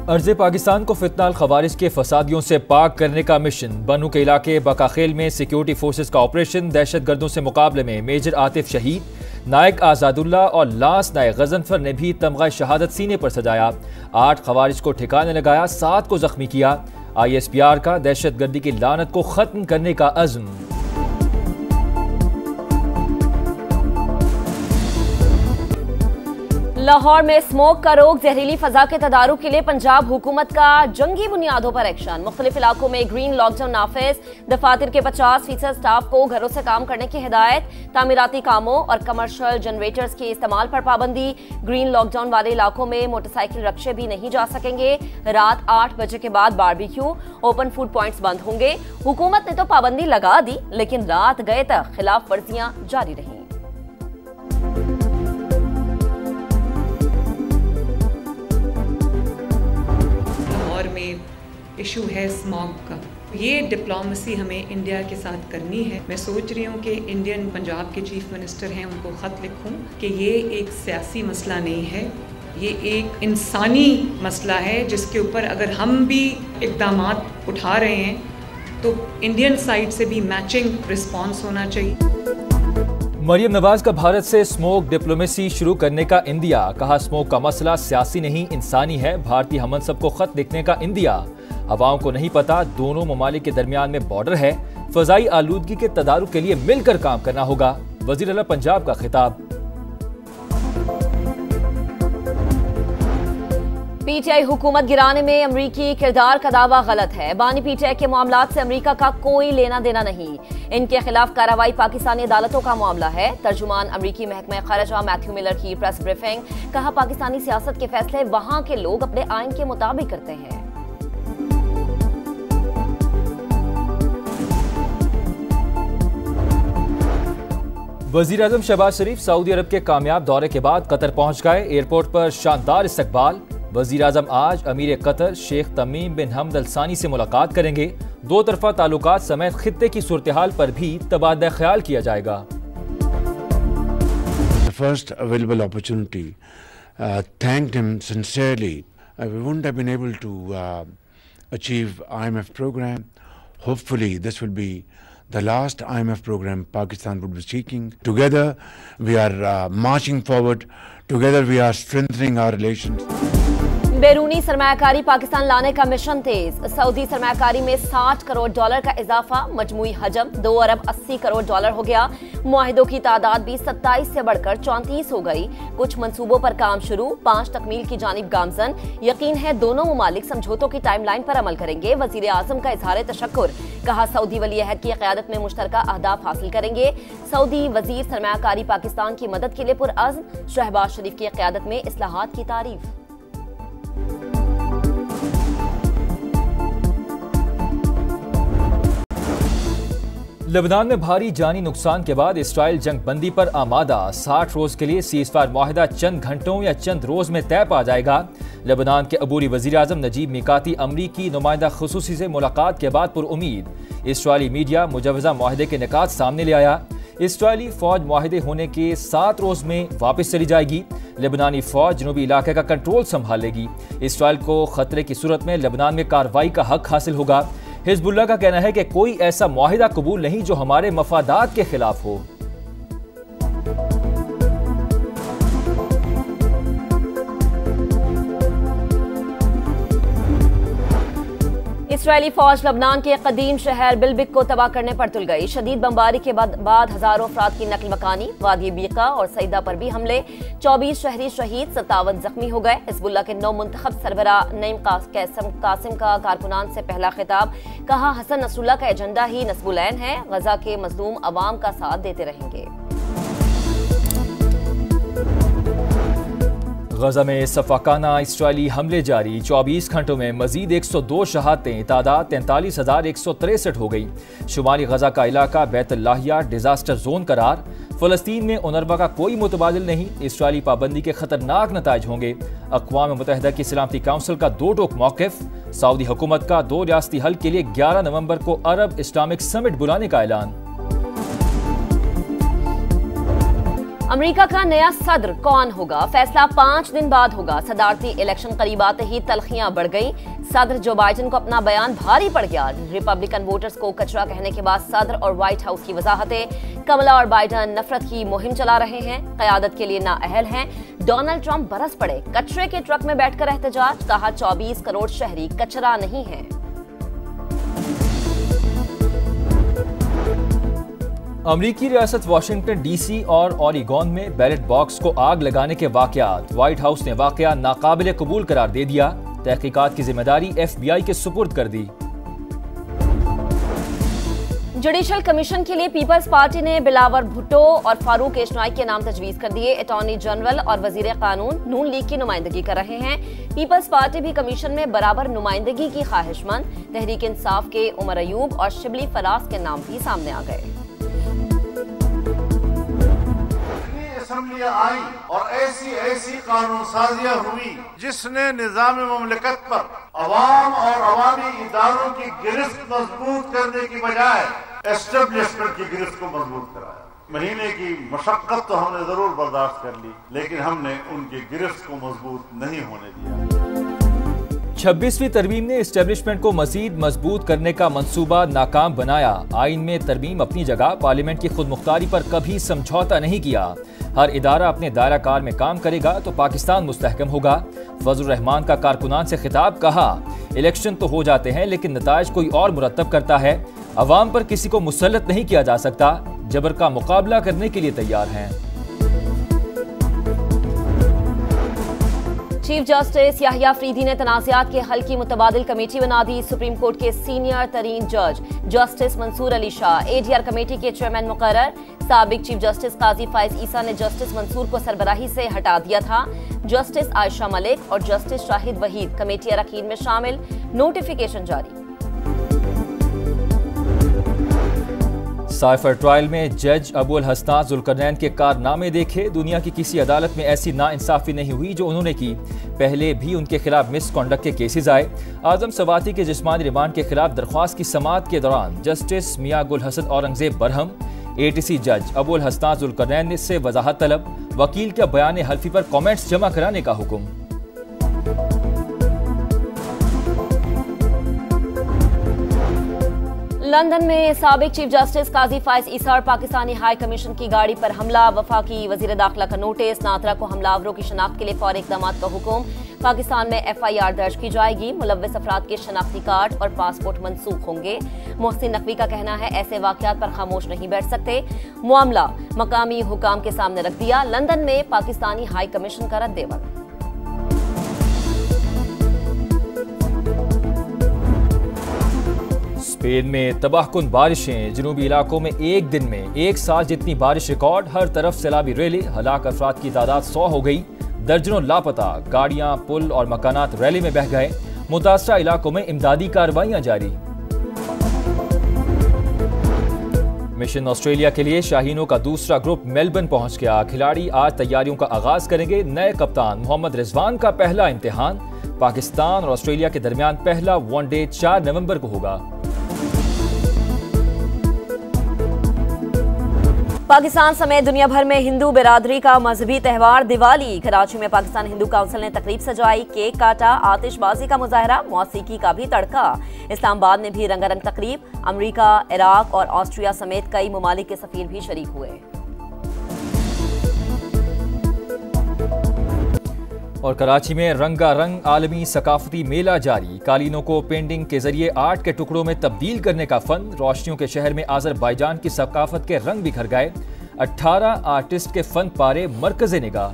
अर्ज़े पाकिस्तान को फितनाल खवारिज के फसादियों से पाक करने का मिशन। बनू के इलाके बकाखेल में सिक्योरिटी फोर्सेस का ऑपरेशन। दहशत गर्दों से मुकाबले में मेजर आतिफ शहीद, नायक आज़ादुल्ला और लांस नायक गजनफर ने भी तमगा शहादत सीने पर सजाया। 8 खवारिज को ठिकाने लगाया, 7 को जख्मी किया। ISPR का दहशत गर्दी की लानत को खत्म करने का अज़्म। लाहौर में स्मोक का रोक, जहरीली फजा के तदारुक के लिए पंजाब हुकूमत का जंगी बुनियादों पर एक्शन। मुख्तलिफ इलाकों में ग्रीन लॉकडाउन नाफिज, दफातर के 50% स्टाफ को घरों से काम करने की हिदायत। तामीराती कामों और कमर्शियल जनरेटर्स के इस्तेमाल पर पाबंदी। ग्रीन लॉकडाउन वाले इलाकों में मोटरसाइकिल रक्शे भी नहीं जा सकेंगे। रात 8 बजे के बाद बारबेक्यू, ओपन फूड पॉइंट्स बंद होंगे। हुकूमत ने तो पाबंदी लगा दी, लेकिन रात गए तक खिलाफ वर्जियां जारी रहीं। इशू है स्मॉग का। ये डिप्लोमेसी हमें इंडिया के साथ करनी है। मैं सोच रही हूँ कि इंडियन पंजाब के चीफ मिनिस्टर हैं, उनको ख़त लिखूँ कि ये एक सियासी मसला नहीं है, ये एक इंसानी मसला है जिसके ऊपर अगर हम भी इक़दामात उठा रहे हैं तो इंडियन साइड से भी मैचिंग रिस्पॉन्स होना चाहिए। मरियम नवाज का भारत से स्मोक डिप्लोमेसी शुरू करने का इंदिया। कहा, स्मोक का मसला सियासी नहीं इंसानी है। भारतीय हमनसब को खत लिखने का इंदिया। हवाओं को नहीं पता दोनों ममालिक के दरमियान में बॉर्डर है। फजाई आलूदगी के तदारुक के लिए मिलकर काम करना होगा। वजीर आला पंजाब का खिताब। PTI हुकूमत गिराने में अमरीकी किरदार का दावा गलत है। बानी PTI के मामलात से अमरीका का कोई लेना देना नहीं। इनके खिलाफ कार्रवाई पाकिस्तानी अदालतों का मामला है। तर्जुमान अमरीकी महकमा खराजा मैथ्यू मिलर की प्रेस ब्रीफिंग। कहा, पाकिस्तानी सियासत के फैसले वहां के लोग अपने आइन के मुताबिक करते हैं। वजीर आज़म शहबाज शरीफ सऊदी अरब के कामयाब दौरे के बाद कतर पहुंच गए। एयरपोर्ट पर शानदार इस्तकबाल। वजीर आज़म आज अमीर कतर शेख तमीम बिन हमद अल सानी से मुलाकात करेंगे। दो तरफा ताल्लुकात समेत खित्ते की सूरत हाल पर भी तबादला ख्याल किया जाएगा। First available opportunity, thanked him sincerely. We wouldn't have been able to achieve IMF program. Hopefully this will be the last IMF program Pakistan would be seeking. Together we are marching forward. Together we are strengthening our relations. बैरूनी सरमायाकारी पाकिस्तान लाने का mission तेज। Saudi सरमायाकारी में $60 करोड़ का इजाफा। मजमूई हजम $2 अरब 80 करोड़ हो गया। मुआहिदों की तादाद भी 27 से बढ़कर 34 हो गई। कुछ मंसूबों पर काम शुरू, 5 तकमील की जानिब गामजन। यकीन है दोनों मुमालिक समझौतों की टाइमलाइन पर अमल करेंगे। वजीर आजम का इजहार तशक्कुर। कहा, सऊदी वली अहद की क़यादत में मुश्तरका अहदाफ हासिल करेंगे। सऊदी वजीर सरमायाकारी पाकिस्तान की मदद के लिए पुरअज़्म। शहबाज शरीफ की क़यादत में इस्लाहात की तारीफ। लेबनान में भारी जानी नुकसान के बाद इसराइल जंग बंदी पर आमादा। 60 रोज के लिए सीज़फायर मुआहिदा चंद घंटों या चंद रोज में तय पा जाएगा। लेबनान के अबूरी वजीर आजम नजीब मिकाती अमरीकी नुमाइंदा खुसूसी से मुलाकात के बाद पुरउमीद। इसराइली मीडिया मुजवजा मुआहिदे के निकात सामने ले आया। इसराइली फौज मुआहिदे होने के 7 रोज में वापस चली जाएगी। लेबनानी फौज जनूबी इलाके का कंट्रोल संभाल लेगी। इसराइल को खतरे की सूरत में लेबनान में कार्रवाई का हक हासिल होगा। हिजबुल्लाह का कहना है कि कोई ऐसा मुआहिदा कबूल नहीं जो हमारे मफादात के खिलाफ हो। इसराइली फौज लबनान के कदीम शहर बिलबिक को तबाह करने पर तुल गई। शदीद बमबारी के बाद हजारों अफराद की नकल मकानी। वादी बीका और सईदा पर भी हमले। 24 शहरी शहीद, 57 जख्मी हो गए। हिजबुल्लाह के नौ मुंतखब सरबरा नईम कासिम का कारकुनान से पहला खिताब। कहा, हसन नसरुल्लाह का एजेंडा ही नस्बुलैन है। गजा के मजलूम अवाम का साथ देते रहेंगे। गजा में सफाकाना इसराइली हमले जारी। 24 घंटों में मजीद 102 शहादतें। तादाद 43,163 हो गई। शुमाली गजा का इलाका बैतुल्लाहिया डिजास्टर जोन करार। फलस्तीन में उनरवा का कोई मुतबादिल नहीं। इसराइली पाबंदी के खतरनाक नताइज होंगे। अक़वाम मुत्तहिदा की सलामती काउंसिल का 2 टोक मौक़िफ़। सऊदी हुकूमत का 2 रियासती हल के लिए 11 नवंबर को अरब इस्लामिक समिट बुलाने का ऐलान। अमेरिका का नया सदर कौन होगा, फैसला 5 दिन बाद होगा। सदारती इलेक्शन करीब आते ही तल्खियां बढ़ गई। सदर जो बाइडेन को अपना बयान भारी पड़ गया। रिपब्लिकन वोटर्स को कचरा कहने के बाद सदर और व्हाइट हाउस की वजाहतें। कमला और बाइडेन नफरत की मुहिम चला रहे हैं, क़यादत के लिए नाअहल हैं। डोनाल्ड ट्रंप बरस पड़े, कचरे के ट्रक में बैठकर एहतजाज, कहा 24 करोड़ शहरी कचरा नहीं है। अमरीकी रियासत वाशिंगटन डीसी और ओरेगोन में बैलेट बॉक्स को आग लगाने के वाकयात। व्हाइट हाउस ने वाकया नाकाबिले कबूल करार दे दिया। तहकीकात की जिम्मेदारी FBI के सुपुर्द कर दी। जुडिशल कमीशन के लिए पीपल्स पार्टी ने बिलावर भुट्टो और फारूक एशनाई के नाम तजवीज कर दिए। अटॉर्नी जनरल और वजीर कानून नून लीग की नुमाइंदगी कर रहे हैं। पीपल्स पार्टी भी कमीशन में बराबर नुमाइंदगी की ख्वाहिशमंद। तहरीक इंसाफ के उमर अयूब और शिबली फराज के नाम भी सामने आ गए। असम्बलियां आई और ऐसी कानून साजियां हुई जिसने निजाम ममलिकत पर अवाम और अवामी इदारों की गिरफ्त मजबूत करने की बजाय एस्टेब्लिशमेंट की गिरफ्त को मजबूत कराया। महीने की मशक्कत तो हमने जरूर बर्दाश्त कर ली, लेकिन हमने उनकी गिरफ्त को मजबूत नहीं होने दिया। 26वीं तरमीम ने एस्टेब्लिशमेंट को मजीद मजबूत करने का मंसूबा नाकाम बनाया। आइन में तरमीम अपनी जगह, पार्लियामेंट की खुद मुख्तारी पर कभी समझौता नहीं किया। हर इदारा अपने दायरा कार में काम करेगा तो पाकिस्तान मुस्तहकम होगा। फजलुर रहमान का कारकुनान से खिताब, कहा इलेक्शन तो हो जाते हैं लेकिन नताइज कोई और मुरतब करता है। अवाम पर किसी को मुसल्लत नहीं किया जा सकता। जबर का मुकाबला करने के लिए तैयार हैं। चीफ जस्टिस याहिया अफरीदी ने तनाज़ात के हल की मुतबादिल कमेटी बना दी। सुप्रीम कोर्ट के सीनियर तरीन जज justice Mansoor Ali Shah ADR committee के चेयरमैन मुकर्रर। साबिक चीफ जस्टिस काजी फाइज ईसा ने जस्टिस मंसूर को सरबराही से हटा दिया था। जस्टिस आयशा मलिक और जस्टिस शाहिद वहीद कमेटी अरकान में शामिल। नोटिफिकेशन जारी। साइफर ट्रायल में जज अबुल हसनात जुल्करनैन के कारनामे देखे। दुनिया की किसी अदालत में ऐसी नाइंसाफी नहीं हुई जो उन्होंने की। पहले भी उनके खिलाफ मिसकॉन्डक्ट के केसेस आए। आजम सवाती के जिस्मानी रिमांड के खिलाफ दरख्वास्त की समाअत के दौरान जस्टिस मियां गुल हसन औरंगजेब बरहम। ATC जज अबुल हसनात जुल्करनैन से वजाहत तलब। वकील का बयान हल्फी पर कमेंट्स जमा कराने का हुक्म। लंदन में साबिक चीफ जस्टिस काजी फाइज ईसा और पाकिस्तानी हाई कमीशन की गाड़ी पर हमला। वफाकी वजीर दाखिला का नोटिस। नाथरा को हमलावरों की शनाख्त के लिए फौरी इक़दाम का हुक्म। पाकिस्तान में FIR दर्ज की जाएगी। मुलव्विस अफराद के शनाख्ती कार्ड और पासपोर्ट मनसूख होंगे। मोहसिन नकवी का कहना है ऐसे वाक़यात पर खामोश नहीं बैठ सकते। मामला मकामी हुकाम के सामने रख दिया। लंदन में पाकिस्तानी हाई कमीशन का रद्देवल। स्पेन में तबाहकुन बारिशें। जनूबी इलाकों में एक दिन में 1 साल जितनी बारिश रिकॉर्ड। हर तरफ सैलाबी रैली। हलाक अफराद की तादाद 100 हो गई। दर्जनों लापता। गाड़ियां, पुल और मकानात रैली में बह गए। मुतासरा इलाकों में इमदादी कार्रवाइयां जारी। मिशन ऑस्ट्रेलिया के लिए शाहीनों का दूसरा ग्रुप मेलबर्न पहुंच गया। खिलाड़ी आज तैयारियों का आगाज करेंगे। नए कप्तान मोहम्मद रिजवान का पहला इम्तिहान। पाकिस्तान और ऑस्ट्रेलिया के दरमियान पहला वनडे 4 नवंबर को होगा। पाकिस्तान समेत दुनिया भर में हिंदू बिरादरी का मजहबी त्यौहार दिवाली। कराची में पाकिस्तान हिंदू काउंसिल ने तकरीब सजाई। केक काटा। आतिशबाजी का मुजाहरा। मौसीकी का भी तड़का। इस्लामाबाद में भी रंगारंग तकरीब। अमेरिका, इराक और ऑस्ट्रिया समेत कई ममालिक के सफीर भी शरीक हुए। और कराची में रंगारंग आलमी सकाफती मेला जारी। कालीनों को पेंटिंग के जरिए आर्ट के टुकड़ों में तब्दील करने का फन। रोशनियों के शहर में आज़रबाईजान की सकाफत के रंग बिखर गए। 18 आर्टिस्ट के फन पारे मरकज़े निगाह।